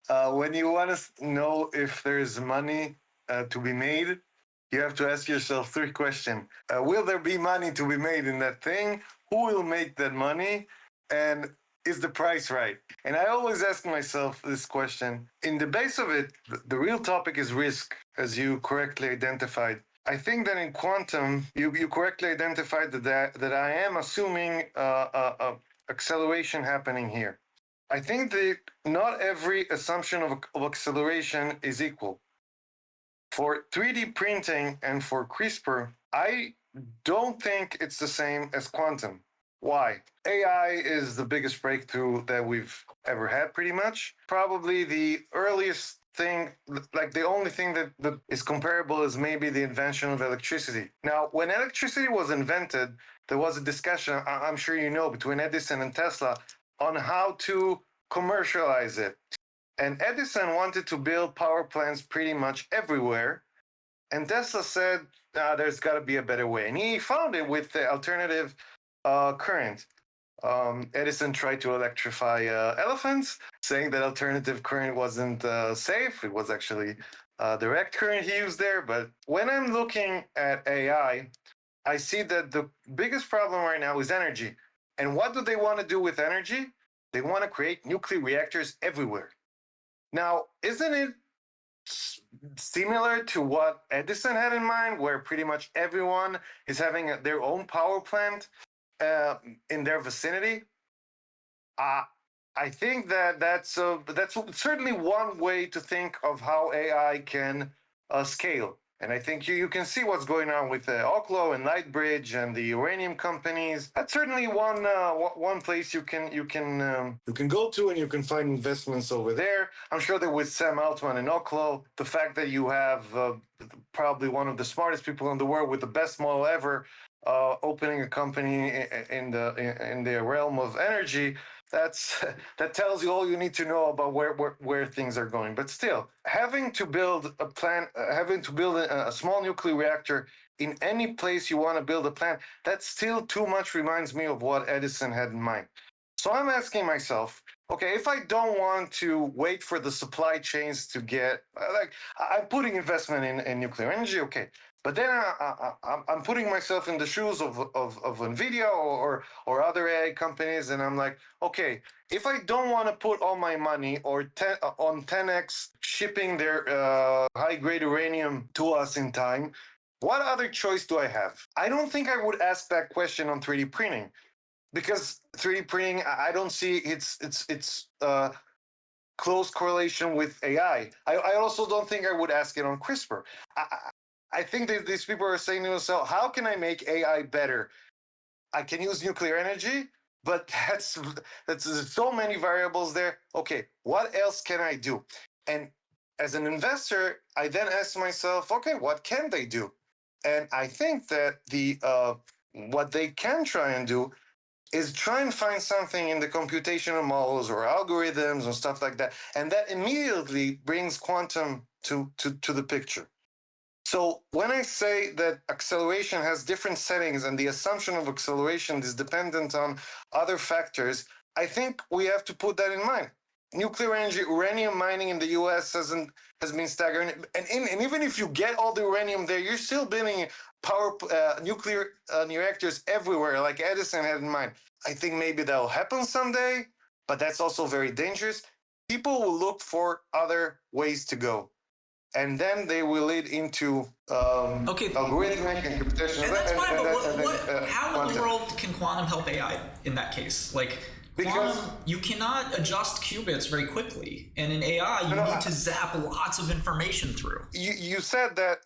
When you want to know if there's money to be made, you have to ask yourself three questions. Will there be money to be made in that thing? Who will make that money? And is the price right? And I always ask myself this question. In the base of it, the real topic is risk, as you correctly identified. I think that in quantum, you correctly identified that I am assuming acceleration happening here. I think that not every assumption of acceleration is equal. For 3D printing and for CRISPR, I don't think it's the same as quantum. Why? AI is the biggest breakthrough that we've ever had, pretty much. Probably the earliest thing, like the only thing that is comparable is maybe the invention of electricity. Now, when electricity was invented, there was a discussion, I'm sure you know, between Edison and Tesla on how to commercialize it. And Edison wanted to build power plants pretty much everywhere. And Tesla said, there's got to be a better way. And he found it with the alternative current. Edison tried to electrify elephants, saying that alternative current wasn't safe. It was actually direct current he used there. But when I'm looking at AI, I see that the biggest problem right now is energy. And what do they want to do with energy? They want to create nuclear reactors everywhere. Now, isn't it similar to what Edison had in mind, where pretty much everyone is having their own power plant in their vicinity? I think that that's certainly one way to think of how AI can scale. And I think you can see what's going on with Oklo and Lightbridge and the uranium companies. That's certainly one place you can go to, and you can find investments over there. I'm sure that with Sam Altman and Oklo, the fact that you have probably one of the smartest people in the world with the best model ever opening a company in the realm of energy, that tells you all you need to know about where things are going. But still, having to build a small nuclear reactor in any place you want to build a plant, that still too much reminds me of what Edison had in mind. So I'm asking myself, okay, if I don't want to wait for the supply chains to get, I'm putting investment in nuclear energy, okay. But then I'm putting myself in the shoes of Nvidia or other AI companies, and I'm like, okay, if I don't want to put all my money on 10x shipping their high-grade uranium to us in time, what other choice do I have? I don't think I would ask that question on 3D printing, because 3D printing, I don't see its close correlation with AI. I also don't think I would ask it on CRISPR. I think that these people are saying to themselves, how can I make AI better? I can use nuclear energy, but that's so many variables there. Okay, what else can I do? And as an investor, I then ask myself, okay, what can they do? And I think that what they can try and do is try and find something in the computational models or algorithms or stuff like that. And that immediately brings quantum to the picture. So when I say that acceleration has different settings and the assumption of acceleration is dependent on other factors, I think we have to put that in mind. Nuclear energy, uranium mining in the US has been staggering. And even if you get all the uranium there, you're still building nuclear reactors everywhere, like Edison had in mind. I think maybe that'll happen someday, but that's also very dangerous. People will look for other ways to go. And then they will lead into algorithmic and computational. And that's fine, but how in the world can quantum help AI in that case? Like, quantum, you cannot adjust qubits very quickly. And in AI, you need to zap lots of information through. You said that,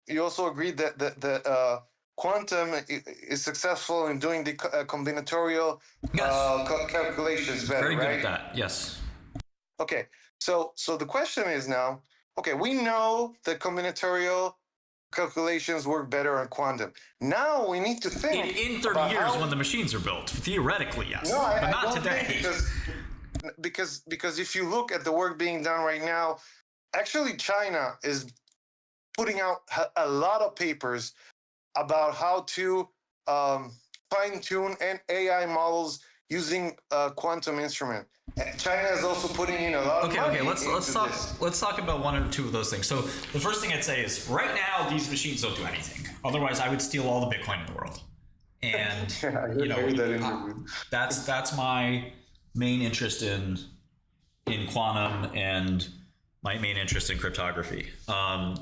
you also agreed that quantum is successful in doing the combinatorial calculations better, very good right? at that, yes. Okay, so the question is now, okay, we know that combinatorial calculations work better on quantum. Now we need to think in 30 years when the machines are built, theoretically, yes, but not today. Because if you look at the work being done right now, actually China is putting out a lot of papers about how to fine-tune AI models using a quantum instrument. China is also putting in a lot of money. Let's talk about one or two of those things. So the first thing I'd say is right now these machines don't do anything. Otherwise, I would steal all the Bitcoin in the world. And that's my main interest in quantum, and my main interest in cryptography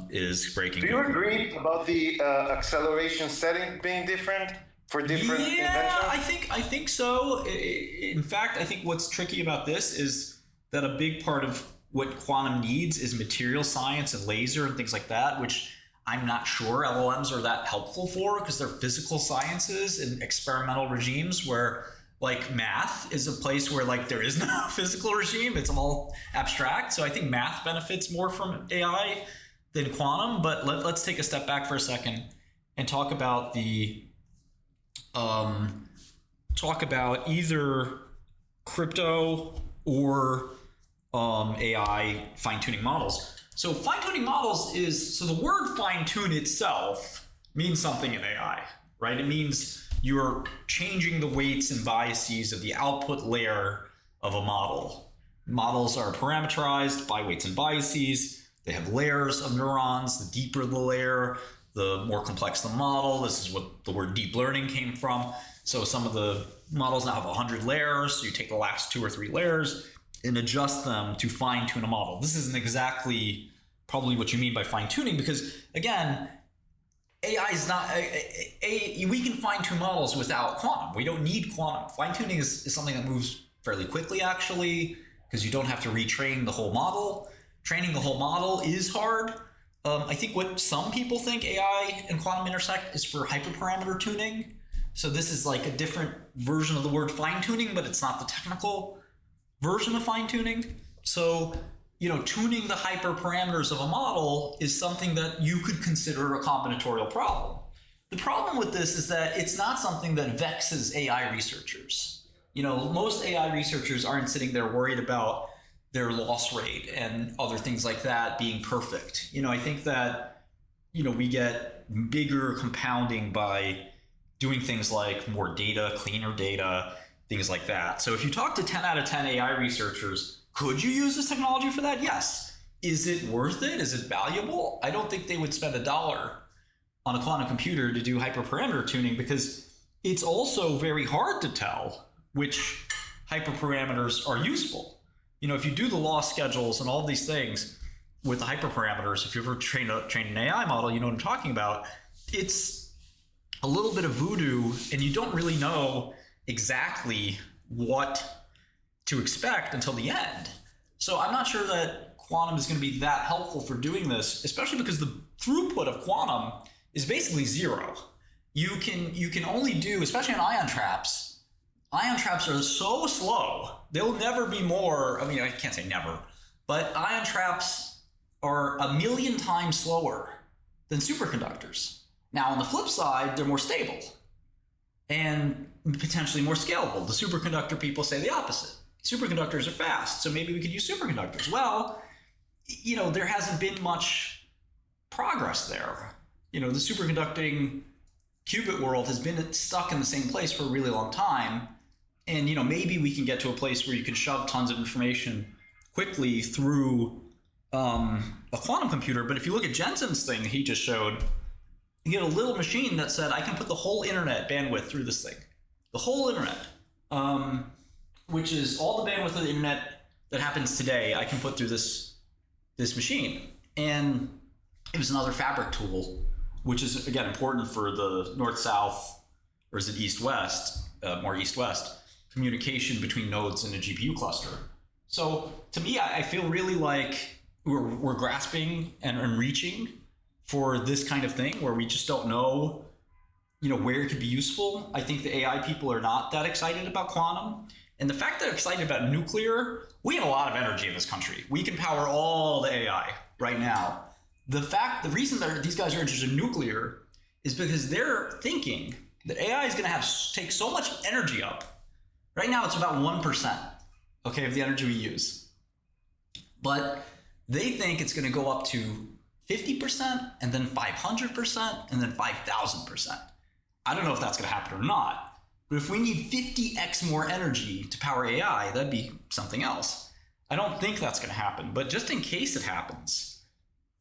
is breaking. Do you agree about the acceleration setting being different for different inventions? I think so. In fact, I think what's tricky about this is that a big part of what quantum needs is material science and laser and things like that, which I'm not sure LLMs are that helpful for, because they're physical sciences and experimental regimes where like math is a place where like there is no physical regime. It's all abstract. So I think math benefits more from AI than quantum. But let's take a step back for a second and talk about either crypto or AI fine-tuning models. So fine-tuning models so the word fine-tune itself means something in AI, right? It means you're changing the weights and biases of the output layer of a model. Models are parameterized by weights and biases. They have layers of neurons. The deeper the layer, the more complex the model. This is what the word deep learning came from. So some of the models now have 100 layers. So you take the last 2 or 3 layers and adjust them to fine tune a model. This isn't exactly probably what you mean by fine tuning, because again, AI is not, we can fine tune models without quantum. We don't need quantum. Fine tuning is something that moves fairly quickly actually, because you don't have to retrain the whole model. Training the whole model is hard. I think what some people think AI and quantum intersect is for hyperparameter tuning. So this is like a different version of the word fine tuning, but it's not the technical version of fine tuning. So, tuning the hyperparameters of a model is something that you could consider a combinatorial problem. The problem with this is that it's not something that vexes AI researchers. Most AI researchers aren't sitting there worried about their loss rate and other things like that being perfect. I think that, we get bigger compounding by doing things like more data, cleaner data, things like that. So if you talk to 10 out of 10 AI researchers, could you use this technology for that? Yes. Is it worth it? Is it valuable? I don't think they would spend $1 on a quantum computer to do hyperparameter tuning, because it's also very hard to tell which hyperparameters are useful. If you do the loss schedules and all these things with the hyperparameters, if you ever train an AI model, you know what I'm talking about. It's a little bit of voodoo, and you don't really know exactly what to expect until the end. So I'm not sure that quantum is going to be that helpful for doing this, especially because the throughput of quantum is basically 0. You can only do, especially on ion traps are so slow. They'll never be more, I can't say never, but ion traps are 1,000,000 times slower than superconductors. Now on the flip side, they're more stable and potentially more scalable. The superconductor people say the opposite. Superconductors are fast, so maybe we could use superconductors. Well, there hasn't been much progress there. The superconducting qubit world has been stuck in the same place for a really long time. And, maybe we can get to a place where you can shove tons of information quickly through a quantum computer. But if you look at Jensen's thing he just showed, you had a little machine that said, I can put the whole internet bandwidth through this thing. The whole internet, which is all the bandwidth of the internet that happens today, I can put through this machine. And it was another fabric tool, which is, again, important for the north-south, or is it east-west, more east-west, communication between nodes in a GPU cluster. So to me, I feel really like we're grasping and reaching for this kind of thing where we just don't know, where it could be useful. I think the AI people are not that excited about quantum. And the fact that they're excited about nuclear, we have a lot of energy in this country. We can power all the AI right now. The reason that these guys are interested in nuclear is because they're thinking that AI is going to take so much energy up. Right now, it's about 1%, of the energy we use. But they think it's going to go up to 50%, and then 500%, and then 5,000%. I don't know if that's going to happen or not, But if we need 50x more energy to power AI, that'd be something else. I don't think that's going to happen, but just in case it happens,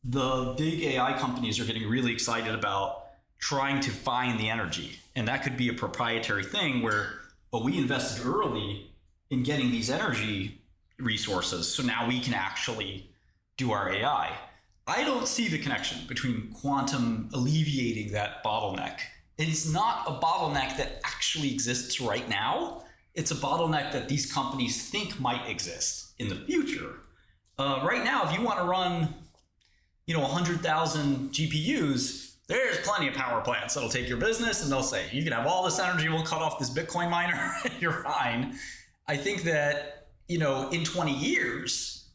the big AI companies are getting really excited about trying to find the energy. And that could be a proprietary thing where, we invested early in getting these energy resources, so now we can actually do our AI. I don't see the connection between quantum alleviating that bottleneck. It's not a bottleneck that actually exists right now. It's a bottleneck that these companies think might exist in the future. Right now, if you want to run, 100,000 GPUs, there's plenty of power plants that'll take your business and they'll say, you can have all this energy, we'll cut off this Bitcoin miner, and you're fine. I think that, in 20 years,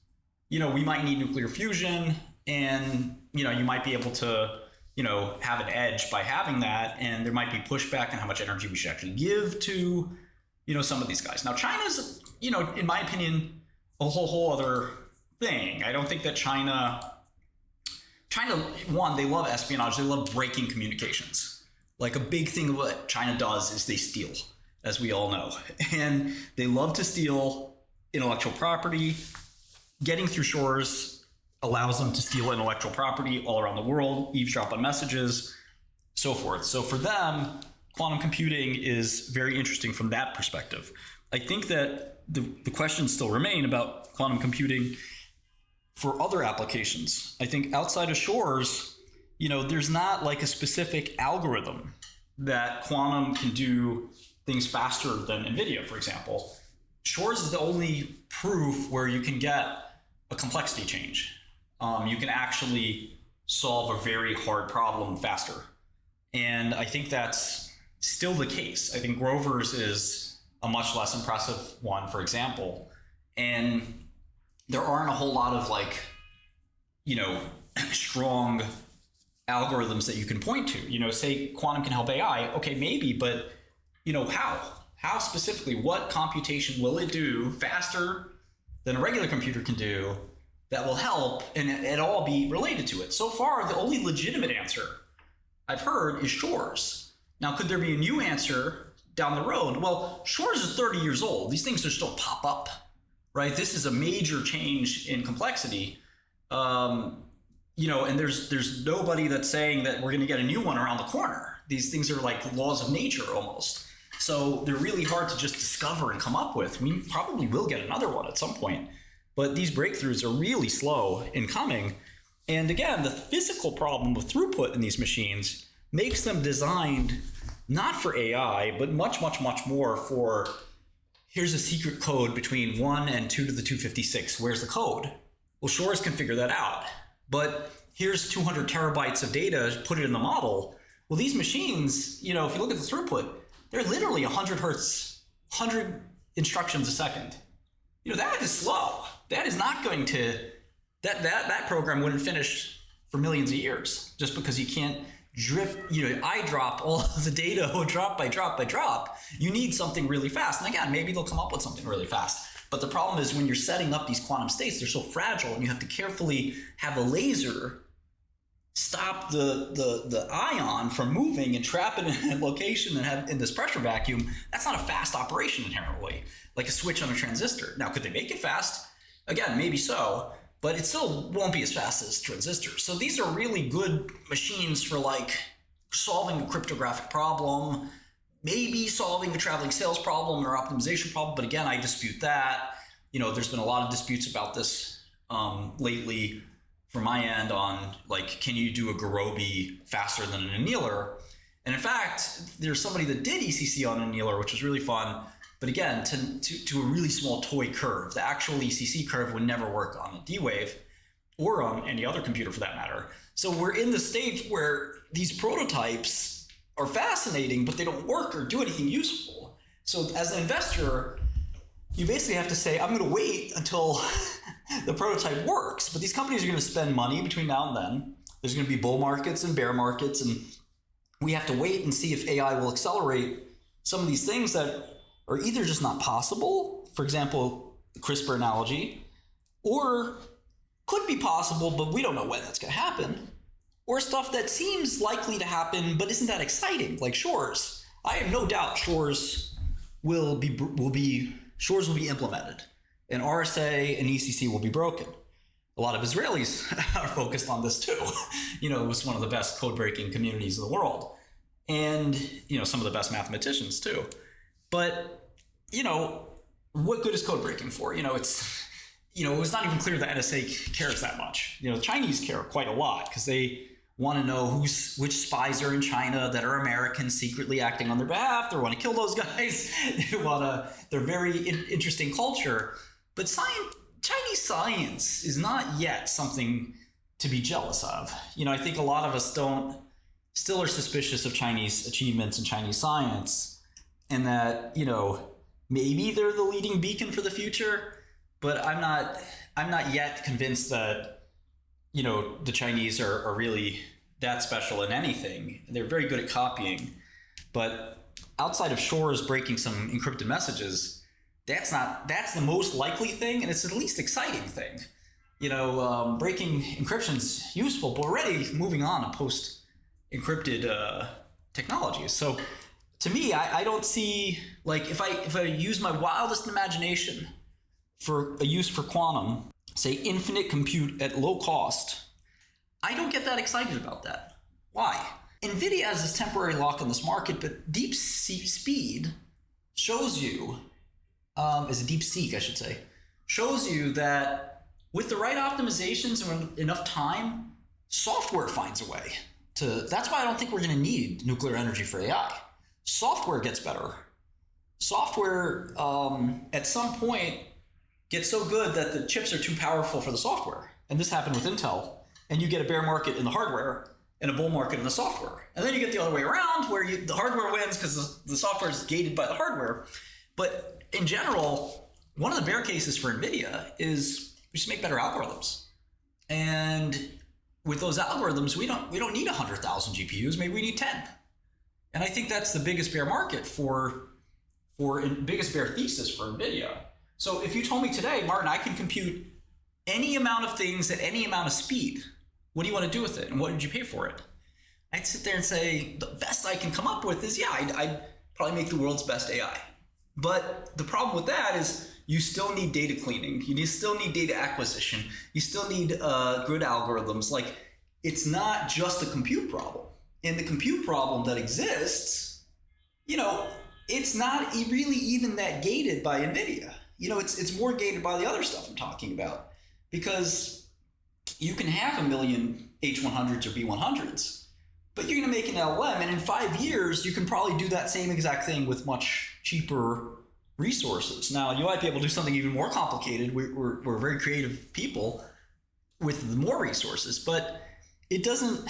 we might need nuclear fusion, and, you might be able to, have an edge by having that, and there might be pushback on how much energy we should actually give to, some of these guys. Now, China's, in my opinion, a whole other thing. I don't think that China, one, they love espionage. They love breaking communications. Like, a big thing of what China does is they steal, as we all know. And they love to steal intellectual property. Getting through shores allows them to steal intellectual property all around the world, eavesdrop on messages, so forth. So for them, quantum computing is very interesting from that perspective. I think that the questions still remain about quantum computing for other applications. I think outside of shores, there's not like a specific algorithm that quantum can do things faster than Nvidia, for example. Shores is the only proof where you can get a complexity change. You can actually solve a very hard problem faster. And I think that's still the case. I think Grover's is a much less impressive one, for example. And there aren't a whole lot of strong algorithms that you can point to. Say quantum can help AI. Okay, maybe, but how? How specifically? What computation will it do faster than a regular computer can do that will help and it all be related to it? So far, the only legitimate answer I've heard is shores. Now, could there be a new answer down the road? Well, shores is 30 years old. These things are still pop up, right? This is a major change in complexity. And there's nobody that's saying that we're going to get a new one around the corner. These things are like laws of nature almost. So they're really hard to just discover and come up with. We probably will get another one at some point. But these breakthroughs are really slow in coming. And again, the physical problem with throughput in these machines makes them designed not for AI, but much, much, much more for, here's a secret code between 1 and 2 to the 256. Where's the code? Well, shores can figure that out. But here's 200 terabytes of data, put it in the model. Well, these machines, if you look at the throughput, they're literally 100 hertz, 100 instructions a second. That is slow. That is not going to, that program wouldn't finish for millions of years just because you can't eye drop all of the data drop by drop by drop. You need something really fast. And again, maybe they'll come up with something really fast. But the problem is when you're setting up these quantum states, they're so fragile and you have to carefully have a laser stop the ion from moving and trap it in a location and have in this pressure vacuum. That's not a fast operation inherently, like a switch on a transistor. Now, could they make it fast? Again, maybe so, but it still won't be as fast as transistors. So these are really good machines for solving a cryptographic problem, maybe solving a traveling sales problem or optimization problem. But again, I dispute that. There's been a lot of disputes about this lately from my end on can you do a Gurobi faster than an annealer? And in fact, there's somebody that did ECC on an annealer, which was really fun. But again, to a really small toy curve. The actual ECC curve would never work on a D-Wave or on any other computer for that matter. So we're in the stage where these prototypes are fascinating, but they don't work or do anything useful. So as an investor, you basically have to say, I'm going to wait until the prototype works. But these companies are going to spend money between now and then. There's going to be bull markets and bear markets. And we have to wait and see if AI will accelerate some of these things that are either just not possible, for example, the CRISPR analogy, or could be possible, but we don't know when that's going to happen, or stuff that seems likely to happen but isn't that exciting, like shores. I have no doubt Shores will be implemented, and RSA and ECC will be broken. A lot of Israelis are focused on this too. It's one of the best code breaking communities in the world, and some of the best mathematicians too. But what good is code breaking for? It was not even clear that NSA cares that much. The Chinese care quite a lot because they want to know which spies are in China that are Americans secretly acting on their behalf. They want to kill those guys. They're very interesting culture. But Chinese science is not yet something to be jealous of. I think a lot of us still are suspicious of Chinese achievements in Chinese science, and that, maybe they're the leading beacon for the future, but I'm not yet convinced that the Chinese are really that special in anything. They're very good at copying, but outside of Shores breaking some encrypted messages, that's the most likely thing, and it's the least exciting thing. Breaking encryption's useful, but already moving on to post-encrypted technologies. So to me, I don't see, if I use my wildest imagination for a use for quantum, say infinite compute at low cost, I don't get that excited about that. Why? Nvidia has this temporary lock on this market, but deep speed shows you, as a deep seek, I should say, shows you that with the right optimizations and enough time, software finds a way to. That's why I don't think we're going to need nuclear energy for AI. Software gets better. Software, at some point, gets so good that the chips are too powerful for the software. And this happened with Intel. And you get a bear market in the hardware and a bull market in the software. And then you get the other way around where the hardware wins because the software is gated by the hardware. But in general, one of the bear cases for Nvidia is we just make better algorithms. And with those algorithms, we don't need 100,000 GPUs. Maybe we need 10. And I think that's the biggest bear market biggest bear thesis for Nvidia. So if you told me today, Martin, I can compute any amount of things at any amount of speed, what do you want to do with it? And what did you pay for it? I'd sit there and say, the best I can come up with is, I'd probably make the world's best AI. But the problem with that is you still need data cleaning. You still need data acquisition. You still need good algorithms. It's not just a compute problem. And the compute problem that exists, it's not really even that gated by NVIDIA. It's more gated by the other stuff I'm talking about. Because you can have a million H100s or B100s, but you're going to make an LLM, and in 5 years, you can probably do that same exact thing with much cheaper resources. Now, you might be able to do something even more complicated. We're very creative people with more resources, but it doesn't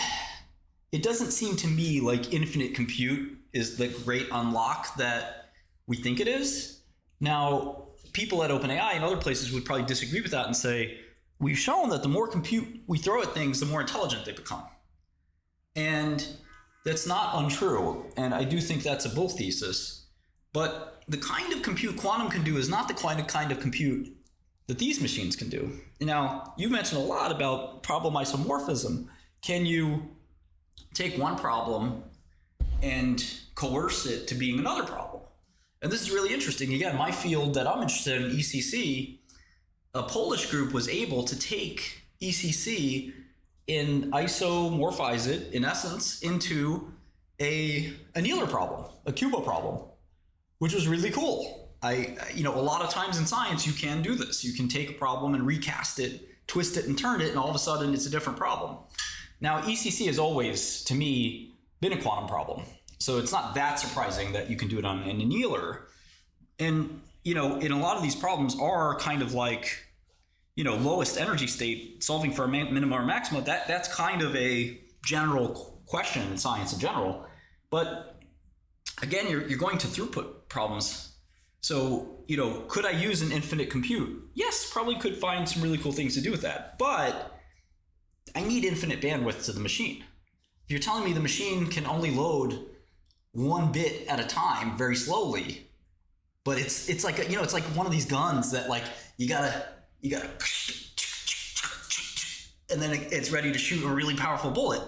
seem to me like infinite compute is the great unlock that we think it is. Now, people at OpenAI and other places would probably disagree with that and say, we've shown that the more compute we throw at things, the more intelligent they become. And that's not untrue. And I do think that's a bull thesis. But the kind of compute quantum can do is not the kind of compute that these machines can do. Now, you mentioned a lot about problem isomorphism. Can you take one problem and coerce it to being another problem? And this is really interesting. Again, my field that I'm interested in, ECC, a Polish group was able to take ECC and isomorphize it, in essence, into an Euler problem, a QUBO problem, which was really cool. A lot of times in science, you can do this. You can take a problem and recast it, twist it and turn it, and all of a sudden it's a different problem. Now, ECC has always, to me, been a quantum problem. So it's not that surprising that you can do it on an Euler. And, in a lot of these problems are kind of like, lowest energy state, solving for a minimum or maximum. That's kind of a general question in science in general. But again, you're going to throughput problems. So, could I use an infinite compute? Yes, probably could find some really cool things to do with that. But I need infinite bandwidth to the machine. If you're telling me the machine can only load 1 bit at a time very slowly, but it's like it's like one of these guns that you gotta and then it's ready to shoot a really powerful bullet.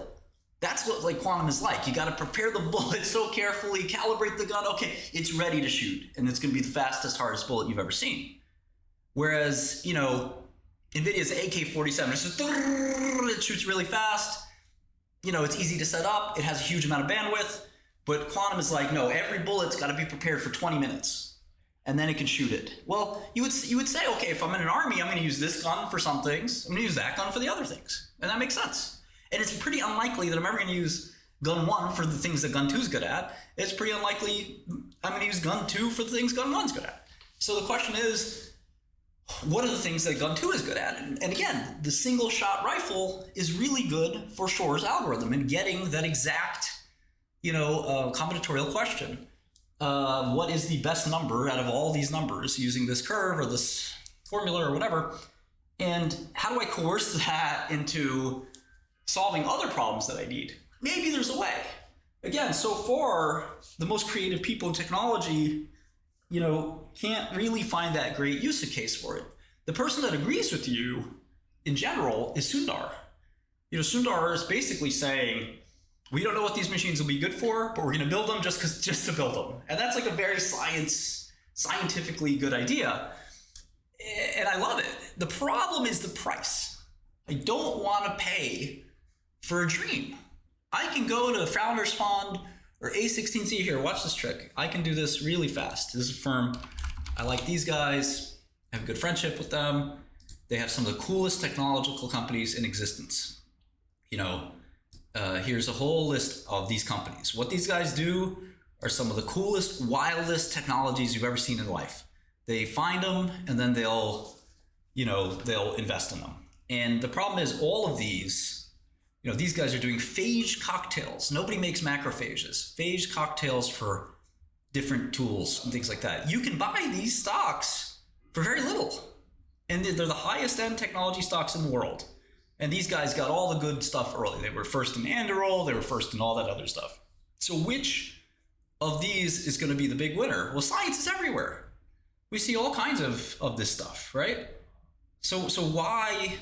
That's what like quantum is like. You got to prepare the bullet so carefully, calibrate the gun. Okay, it's ready to shoot, and it's going to be the fastest, hardest bullet you've ever seen. Whereas, you know, Nvidia's AK-47, it's just, it shoots really fast. You know, it's easy to set up. It has a huge amount of bandwidth. But quantum is like, no, every bullet's got to be prepared for 20 minutes, and then it can shoot it. Well, you would say, okay, if I'm in an army, I'm going to use this gun for some things. I'm going to use that gun for the other things, and that makes sense. And it's pretty unlikely that I'm ever going to use gun 1 for the things that gun 2 is good at. It's pretty unlikely I'm going to use gun 2 for the things gun 1's good at. So the question is, what are the things that gun 2 is good at? And again, the single shot rifle is really good for Shor's algorithm and getting that exact, you know, combinatorial question. What is the best number out of all these numbers using this curve or this formula or whatever? And how do I coerce that into solving other problems that I need? Maybe there's a way. Again, so far, the most creative people in technology, you know, can't really find that great use case for it. The person that agrees with you in general is Sundar. You know, Sundar is basically saying, we don't know what these machines will be good for, but we're going to build them just to build them. And that's like a very scientifically good idea. And I love it. The problem is the price. I don't want to pay for a dream. I can go to Founders Fund or A16Z here. Watch this trick. I can do this really fast. This is a firm. I like these guys. I have a good friendship with them. They have some of the coolest technological companies in existence. You know, here's a whole list of these companies. What these guys do are some of the coolest, wildest technologies you've ever seen in life. They find them and then they'll invest in them. And the problem is all of these, you know, these guys are doing phage cocktails. Nobody makes macrophages. Phage cocktails for different tools and things like that. You can buy these stocks for very little. And they're the highest end technology stocks in the world. And these guys got all the good stuff early. They were first in Anduril, they were first in all that other stuff. So which of these is going to be the big winner? Well, science is everywhere. We see all kinds of this stuff, right? So why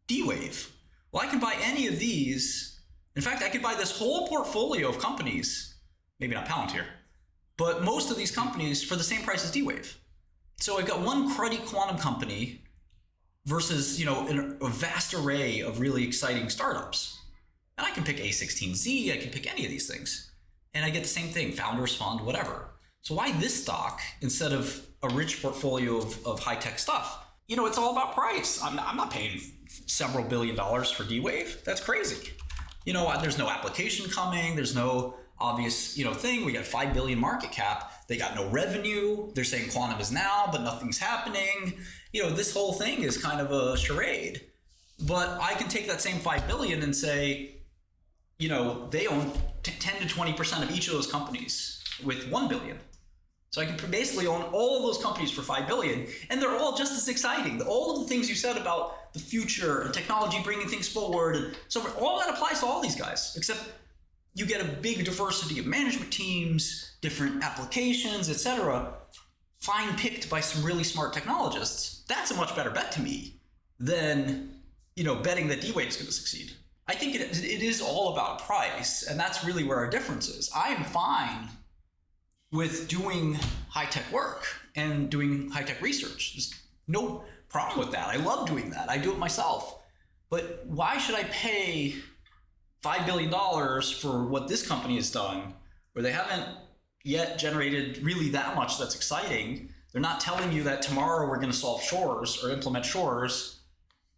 D-Wave? Well, I can buy any of these. In fact, I could buy this whole portfolio of companies, maybe not Palantir, but most of these companies for the same price as D-Wave. So I've got one cruddy quantum company versus, you know, a vast array of really exciting startups. And I can pick A16Z, I can pick any of these things. And I get the same thing, Founders Fund, whatever. So why this stock instead of a rich portfolio of high-tech stuff? You know, it's all about price. I'm not paying several $1 billion for D-Wave. That's crazy. You know, there's no application coming. There's no obvious, you know, thing. We got 5 billion market cap. They got no revenue. They're saying quantum is now, but nothing's happening. You know, this whole thing is kind of a charade. But I can take that same 5 billion and say, you know, they own 10 to 20% of each of those companies with 1 billion. So I can basically own all of those companies for 5 billion, and they're all just as exciting. All of the things you said about the future and technology bringing things forward, and so forth, all that applies to all these guys, except you get a big diversity of management teams, different applications, etc., fine-picked by some really smart technologists. That's a much better bet to me than, you know, betting that D-Wave is going to succeed. I think it is all about price, and that's really where our difference is. I am fine with doing high-tech work and doing high-tech research. There's no problem with that. I love doing that. I do it myself. But why should I pay $5 billion for what this company has done, where they haven't yet generated really that much that's exciting? They're not telling you that tomorrow we're going to solve Shor's or implement Shor's.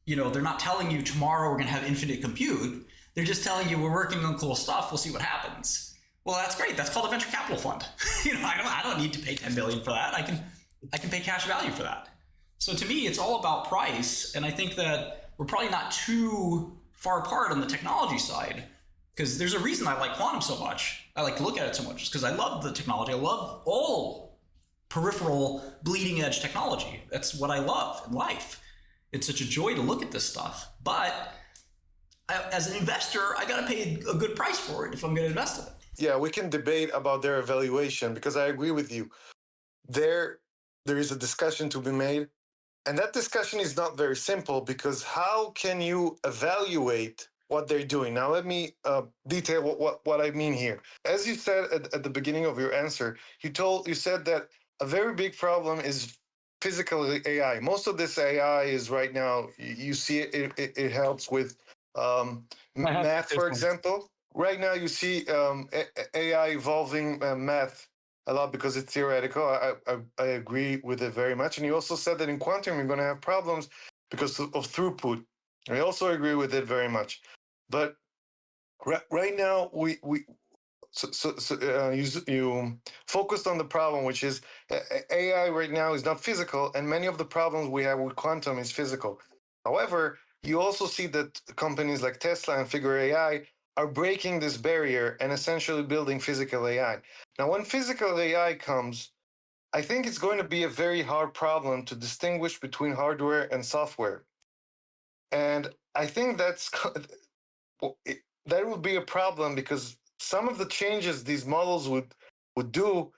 You know, they're not telling you tomorrow we're going to have infinite compute. They're just telling you we're working on cool stuff. We'll see what happens. Well, that's great. That's called a venture capital fund. You know, I don't need to pay 10 billion for that. I can pay cash value for that. So to me, it's all about price. And I think that we're probably not too far apart on the technology side, because there's a reason I like quantum so much. I like to look at it so much, because I love the technology. I love all peripheral bleeding edge technology. That's what I love in life. It's such a joy to look at this stuff. But as an investor, I got to pay a good price for it if I'm going to invest in it. Yeah, we can debate about their evaluation, because I agree with you. There is a discussion to be made, and that discussion is not very simple, because how can you evaluate what they're doing. Now, let me detail what I mean here. As you said at the beginning of your answer, you said that a very big problem is physical AI. Most of this AI is right now, you see it helps with math, for example. Right now, you see AI evolving math a lot because it's theoretical. I agree with it very much. And you also said that in quantum, you're going to have problems because of throughput. I also agree with it very much. But right now, you focused on the problem, which is AI right now is not physical, and many of the problems we have with quantum is physical. However, you also see that companies like Tesla and Figure AI are breaking this barrier and essentially building physical AI. Now, when physical AI comes, I think it's going to be a very hard problem to distinguish between hardware and software. And I think that would be a problem because some of the changes these models would do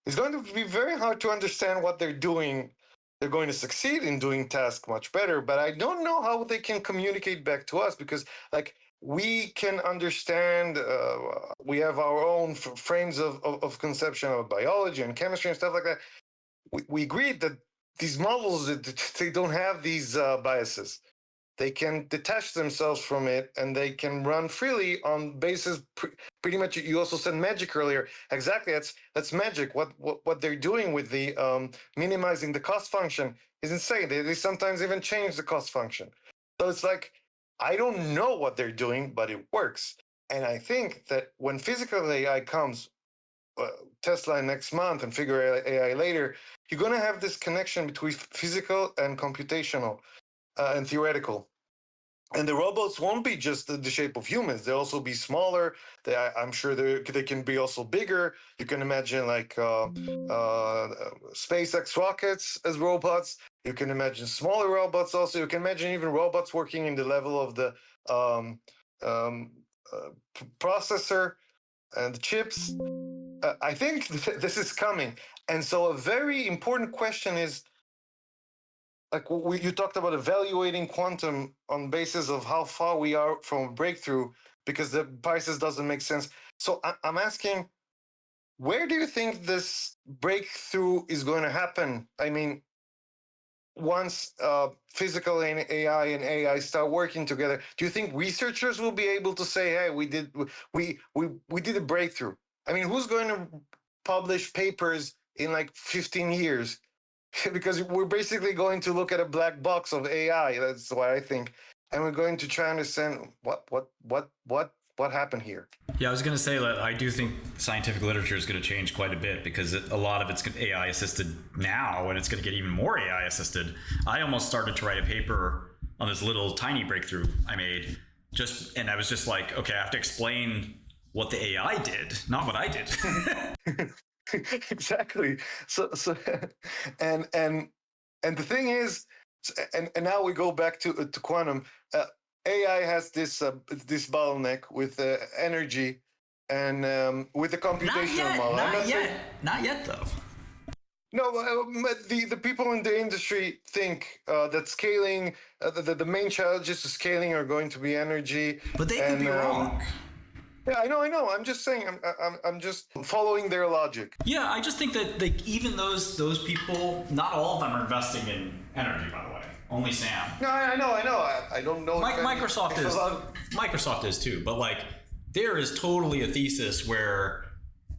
is going to be very hard to understand what they're doing. They're going to succeed in doing tasks much better, but I don't know how they can communicate back to us because, like, we can understand, we have our own frames of conception of biology and chemistry and stuff like that. We agreed that these models, they don't have these biases. They can detach themselves from it and they can run freely on basis pretty much. You also said magic earlier. Exactly, that's magic. What they're doing with the minimizing the cost function is insane. They sometimes even change the cost function. So it's like, I don't know what they're doing, but it works. And I think that when physical AI comes, Tesla next month and Figure AI later, you're going to have this connection between physical and computational and theoretical. And the robots won't be just the shape of humans. They'll also be smaller. I'm sure they can be also bigger. You can imagine like SpaceX rockets as robots. You can imagine smaller robots also. You can imagine even robots working in the level of the processor and the chips. I think this is coming. And so a very important question is, like you talked about evaluating quantum on basis of how far we are from a breakthrough because the prices doesn't make sense. So I'm asking, where do you think this breakthrough is going to happen? I mean, once physical AI and AI start working together, do you think researchers will be able to say, hey, we did a breakthrough? I mean, who's going to publish papers in like 15 years? Because we're basically going to look at a black box of AI. That's what I think, and we're going to try and understand what happened here. Yeah, I was going to say that I do think scientific literature is going to change quite a bit because a lot of it's AI assisted now, and it's going to get even more AI assisted. I almost started to write a paper on this little tiny breakthrough I made, and I was just like, okay, I have to explain what the AI did, not what I did. Exactly. So and the thing is, and now we go back to quantum. AI has this bottleneck with energy and with the computational model. Not yet, though. No, the people in the industry think that scaling, the main challenges to scaling are going to be energy. But they could be wrong. Yeah, I know. I'm just saying. I'm just following their logic. Yeah, I just think that even those people, not all of them are investing in energy. By the way, only Sam. No, I know. I don't know. Microsoft is too, but like there is totally a thesis where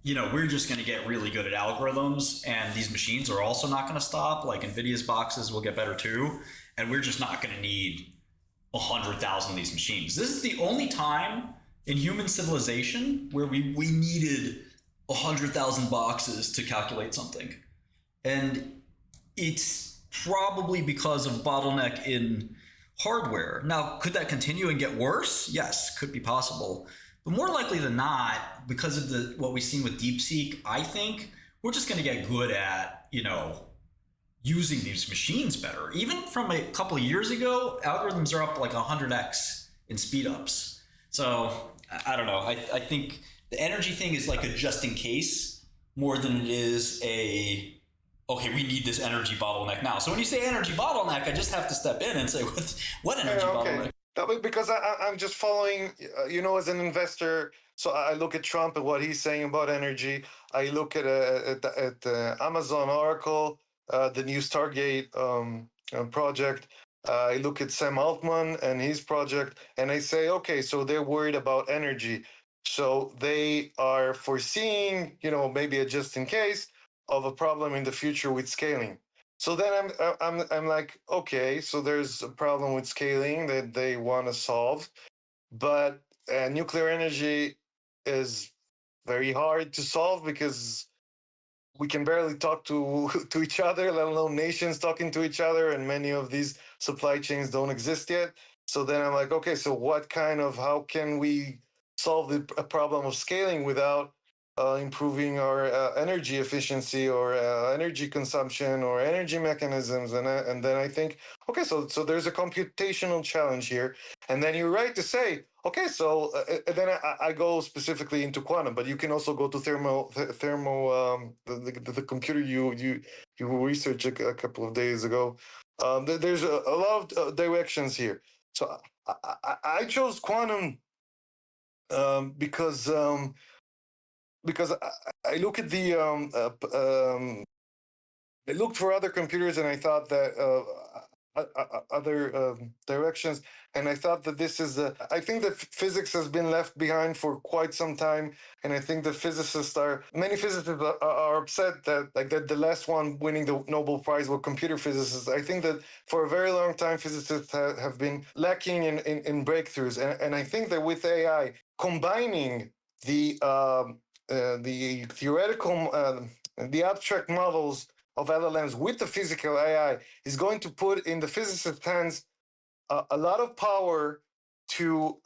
we're just going to get really good at algorithms, and these machines are also not going to stop. Like Nvidia's boxes will get better too, and we're just not going to need 100,000 of these machines. This is the only time in human civilization where we needed 100,000 boxes to calculate something. And it's probably because of bottleneck in hardware. Now, could that continue and get worse? Yes, could be possible. But more likely than not, because of what we've seen with DeepSeek, I think we're just going to get good at, using these machines better. Even from a couple of years ago, algorithms are up like 100x in speedups. So I don't know. I think the energy thing is like a just in case more than it is okay, we need this energy bottleneck now. So when you say energy bottleneck, I just have to step in and say, what energy bottleneck? because I'm just following, as an investor. So I look at Trump and what he's saying about energy. I look at Amazon, Oracle, the new Stargate project. I look at Sam Altman and his project, and I say, okay, so they're worried about energy. So they are foreseeing, maybe a just in case of a problem in the future with scaling. So then I'm like, okay, so there's a problem with scaling that they want to solve, but nuclear energy is very hard to solve because we can barely talk to each other, let alone nations talking to each other, and many of these supply chains don't exist yet. So then I'm like, okay, so how can we solve the problem of scaling without improving our energy efficiency or energy consumption or energy mechanisms? And then I think, okay, so there's a computational challenge here. And then you're right to say, okay, so then I go specifically into quantum, but you can also go to the computer you researched a couple of days ago. There's a lot of directions here. So I chose quantum because I look at I looked for other computers and I thought that other directions, and I thought that this is I think that physics has been left behind for quite some time, and I think that many physicists are upset that the last one winning the Nobel Prize were computer physicists. I think that for a very long time physicists have been lacking in breakthroughs, and I think that with AI combining the theoretical the abstract models of LLMs with the physical AI is going to put in the physicist's hands a lot of power to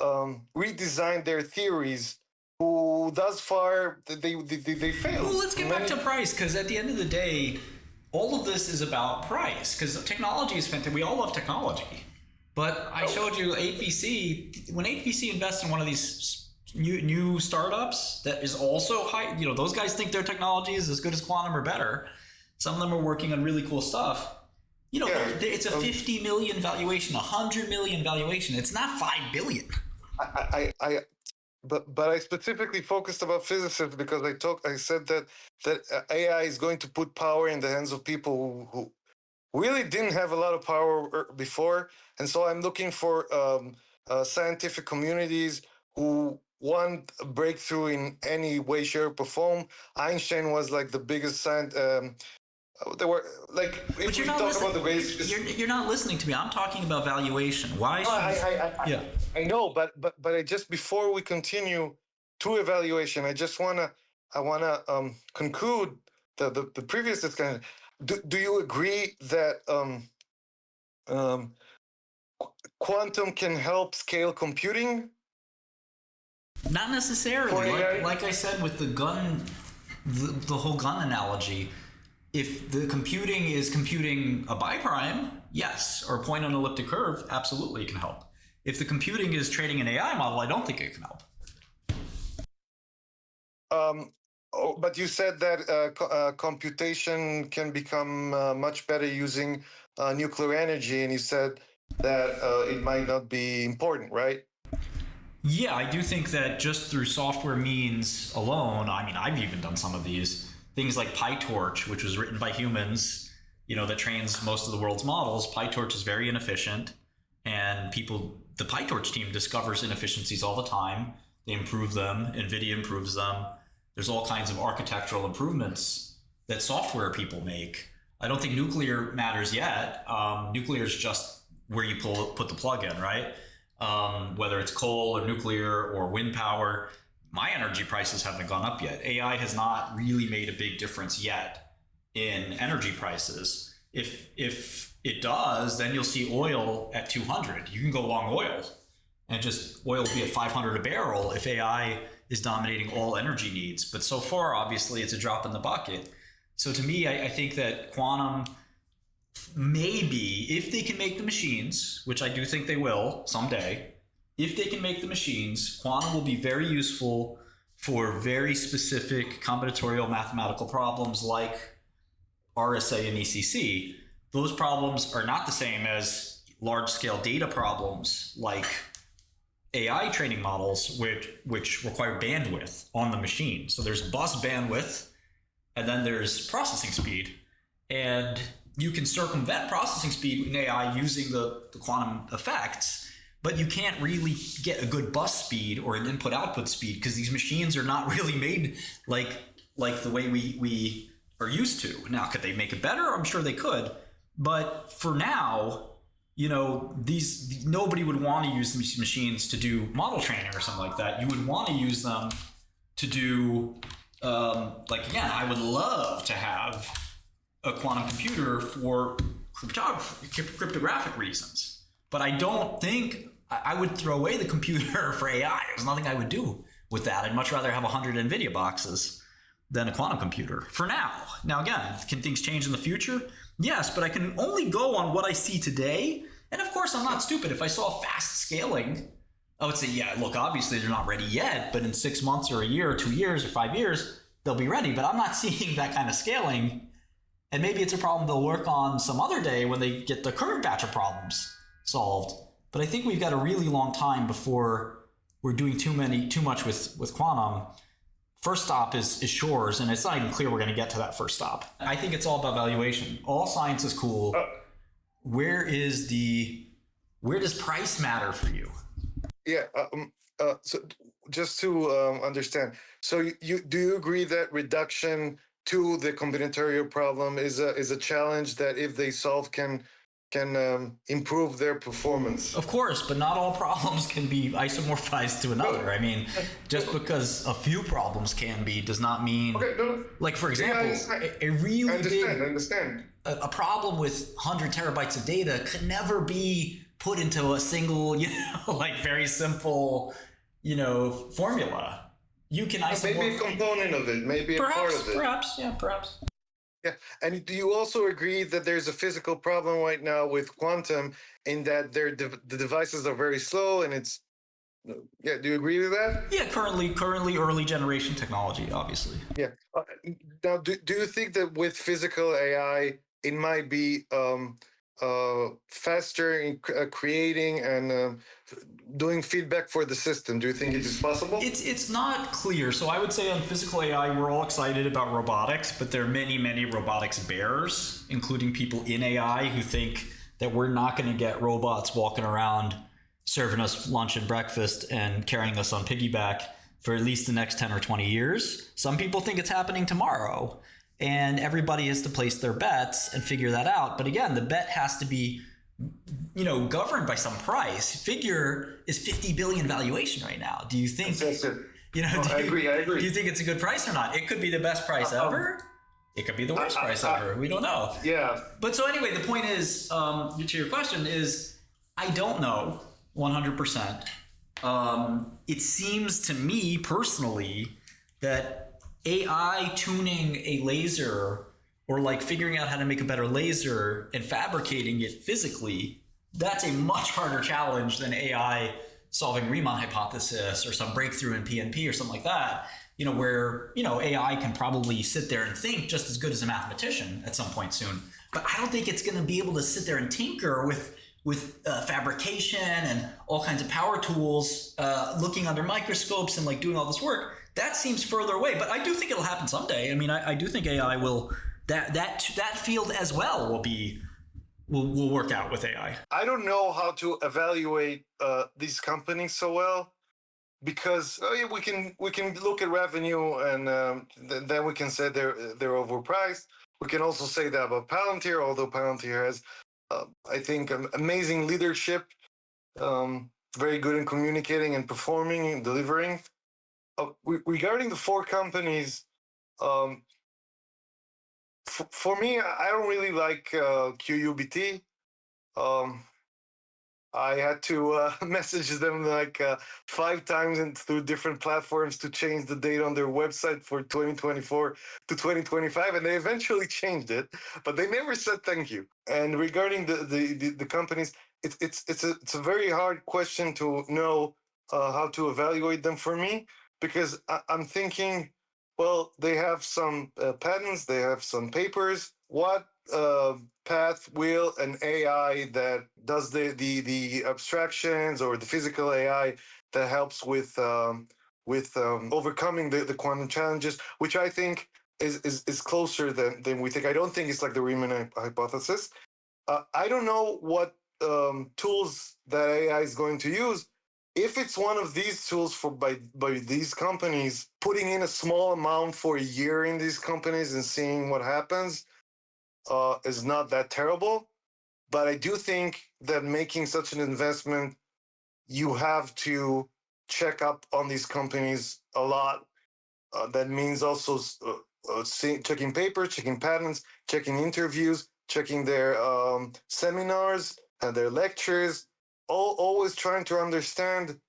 redesign their theories, who thus far they failed. Well, let's get back to price, because at the end of the day, all of this is about price, because technology is fantastic. We all love technology. But I showed you 8VC. When 8VC invests in one of these new startups that is also high, those guys think their technology is as good as quantum or better. Some of them are working on really cool stuff. It's a 50 million valuation, 100 million valuation. It's not 5 billion. But I specifically focused about physicists because I said that AI is going to put power in the hands of people who really didn't have a lot of power before, and so I'm looking for scientific communities who want a breakthrough in any way, shape, or form. Einstein was like the biggest scientist. There were if we talk about the ways you're not listening to me. I'm talking about valuation. Why? I know, but I just, before we continue to evaluation, I wanna conclude the previous discussion. Do you agree that quantum can help scale computing? Not necessarily. Like I said with the gun, the whole gun analogy. If the computing is computing a biprime, yes, or a point on an elliptic curve, absolutely it can help. If the computing is training an AI model, I don't think it can help. But you said that computation can become much better using nuclear energy, and you said that it might not be important, right? Yeah, I do think that just through software means alone, I've even done some of these. Things like PyTorch, which was written by humans, that trains most of the world's models. PyTorch is very inefficient, and the PyTorch team discovers inefficiencies all the time. They improve them. Nvidia improves them. There's all kinds of architectural improvements that software people make. I don't think nuclear matters yet. Nuclear is just where you put the plug in, right? Whether it's coal or nuclear or wind power. My energy prices haven't gone up yet. AI has not really made a big difference yet in energy prices. If it does, then you'll see oil at 200. You can go long oil, and just oil will be at 500 a barrel if AI is dominating all energy needs. But so far, obviously, it's a drop in the bucket. So to me, I think that quantum, maybe, if they can make the machines, which I do think they will someday, if they can make the machines, quantum will be very useful for very specific combinatorial mathematical problems like RSA and ECC. Those problems are not the same as large-scale data problems like AI training models, which require bandwidth on the machine. So there's bus bandwidth, and then there's processing speed. And you can circumvent processing speed in AI using the quantum effects, but you can't really get a good bus speed or an input-output speed because these machines are not really made like the way we are used to. Now, could they make it better? I'm sure they could. But for now, you know, nobody would want to use these machines to do model training or something like that. You would want to use them to do, like, again, I would love to have a quantum computer for cryptographic reasons. But I don't think I would throw away the computer for AI. There's nothing I would do with that. I'd much rather have 100 Nvidia boxes than a quantum computer for now. Now, again, can things change in the future? Yes, but I can only go on what I see today. And of course, I'm not stupid. If I saw fast scaling, I would say, yeah, look, obviously they're not ready yet, but in 6 months or a year or 2 years or 5 years, they'll be ready. But I'm not seeing that kind of scaling. And maybe it's a problem they'll work on some other day when they get the current batch of problems solved. But I think we've got a really long time before we're doing too much with quantum. First stop is Shor's, and it's not even clear we're going to get to that first stop. I think it's all about valuation. All science is cool. Where does price matter for you? Yeah. So just to understand, so do you agree that reduction to the combinatorial problem is a challenge that if they solve can improve their performance? Of course, but not all problems can be isomorphized to another. I mean, just because a few problems can be does not mean, like, for example, a really big a problem with 100 terabytes of data could never be put into a single, like very simple, formula. You can isomorph. Maybe a component of it, maybe a part of it. Perhaps. Yeah, and do you also agree that there's a physical problem right now with quantum in that the devices are very slow and it's, yeah, do you agree with that? Yeah, currently early generation technology, obviously. Yeah. Now, do you think that with physical AI, it might be faster in creating and doing feedback for the system? Do you think it is possible? It's not clear. So I would say on physical AI, we're all excited about robotics, but there are many robotics bears, including people in AI who think that we're not going to get robots walking around serving us lunch and breakfast and carrying us on piggyback for at least the next 10 or 20 years. Some people think it's happening tomorrow, and everybody has to place their bets and figure that out. But again, the bet has to be, governed by some price. Figure is 50 billion valuation right now. Do you think, I agree. Do you think it's a good price or not? It could be the best price ever. It could be the worst price ever. We don't know. Yeah. But so anyway, the point is, to your question is, I don't know 100%. It seems to me personally that AI tuning a laser or like figuring out how to make a better laser and fabricating it physically, that's a much harder challenge than AI solving Riemann hypothesis or some breakthrough in PNP or something like that, where, AI can probably sit there and think just as good as a mathematician at some point soon. But I don't think it's going to be able to sit there and tinker with fabrication and all kinds of power tools, looking under microscopes and like doing all this work. That seems further away, but I do think it'll happen someday. I mean, I do think AI will, that field as well will work out with AI. I don't know how to evaluate these companies so well, because we can look at revenue and then we can say they're overpriced. We can also say that about Palantir, although Palantir has, I think, amazing leadership, very good in communicating and performing and delivering. Regarding the four companies, for me, I don't really like QUBT. I had to message them like 5 times and through different platforms to change the date on their website for 2024 to 2025, and they eventually changed it, but they never said thank you. And regarding the companies, it's a very hard question to know how to evaluate them for me, because I'm thinking, well, they have some patents, they have some papers. What path will an AI that does the abstractions, or the physical AI that helps with overcoming the quantum challenges, which I think is closer than we think. I don't think it's like the Riemann hypothesis. I don't know what tools that AI is going to use. If it's one of these tools by these companies, putting in a small amount for a year in these companies and seeing what happens is not that terrible. But I do think that making such an investment, you have to check up on these companies a lot. That means also checking papers, checking patents, checking interviews, checking their seminars and their lectures, always trying to understand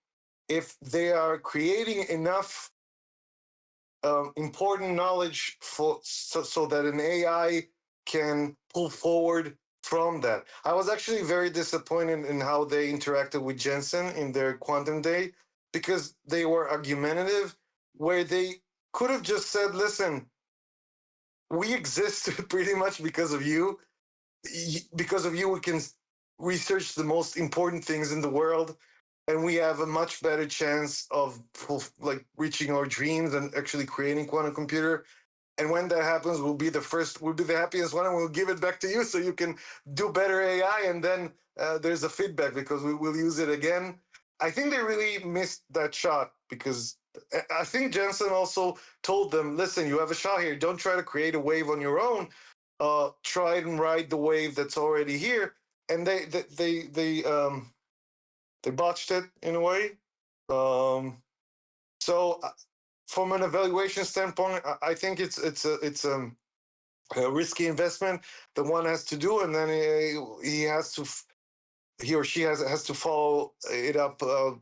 if they are creating enough important knowledge so that an AI can pull forward from that. I was actually very disappointed in how they interacted with Jensen in their quantum day, because they were argumentative, where they could have just said, listen, we exist pretty much because of you. Because of you, we can research the most important things in the world, and we have a much better chance of reaching our dreams and actually creating quantum computer. And when that happens, we'll be the happiest one, and we'll give it back to you so you can do better AI. And then there's a feedback because we will use it again. I think they really missed that shot, because I think Jensen also told them, listen, you have a shot here. Don't try to create a wave on your own. Try and ride the wave that's already here. And they botched it in a way. So from an evaluation standpoint, I think it's a risky investment that one has to do, and then he or she has to follow it up a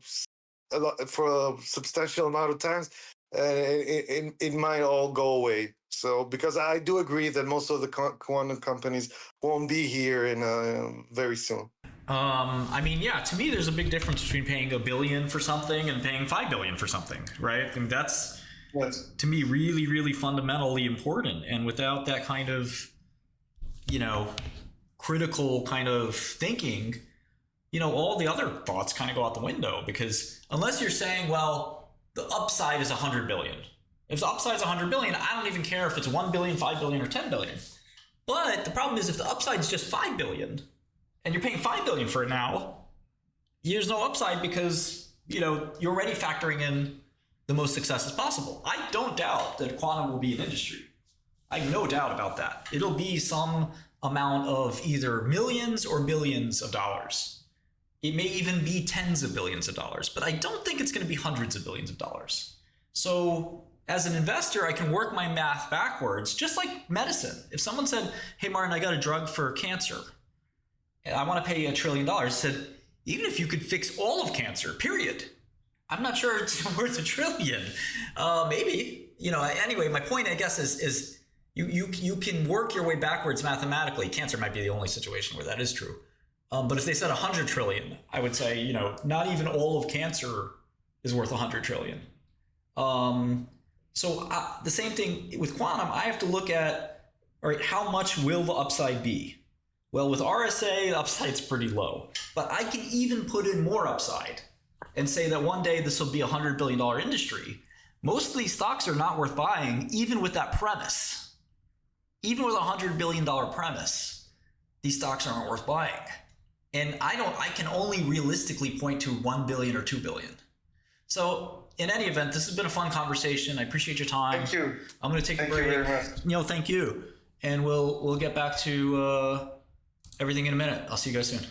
lot for a substantial amount of times. It might all go away. So, because I do agree that most of the quantum companies won't be here in very soon. I mean, yeah, to me, there's a big difference between paying $1 billion for something and paying $5 billion for something, right? And that's, to me, really, really fundamentally important. And without that kind of, critical kind of thinking, all the other thoughts kind of go out the window, because unless you're saying, well, the upside is 100 billion. If the upside is 100 billion, I don't even care if it's 1 billion, 5 billion, or 10 billion. But the problem is, if the upside is just 5 billion and you're paying 5 billion for it now, there's no upside, because, you're already factoring in the most successes possible. I don't doubt that quantum will be an industry. I have no doubt about that. It'll be some amount of either millions or billions of dollars. It may even be tens of billions of dollars, but I don't think it's going to be hundreds of billions of dollars. So as an investor, I can work my math backwards, just like medicine. If someone said, hey, Martin, I got a drug for cancer, and I want to pay $1 trillion, I said, even if you could fix all of cancer, period, I'm not sure it's worth $1 trillion. Maybe, anyway, my point, I guess, is you can work your way backwards mathematically. Cancer might be the only situation where that is true. But if they said 100 trillion, I would say, not even all of cancer is worth 100 trillion. So the same thing with quantum, I have to look at, all right, how much will the upside be? Well, with RSA, the upside's pretty low, but I can even put in more upside and say that one day this will be a $100 billion industry. Most of these stocks are not worth buying, even with that premise. Even with a $100 billion premise, these stocks aren't worth buying. And I can only realistically point to 1 billion or 2 billion. So in any event, this has been a fun conversation. I appreciate your time. Thank you. I'm going to take a break. Thank you very much. Thank you. And we'll get back to everything in a minute. I'll see you guys soon.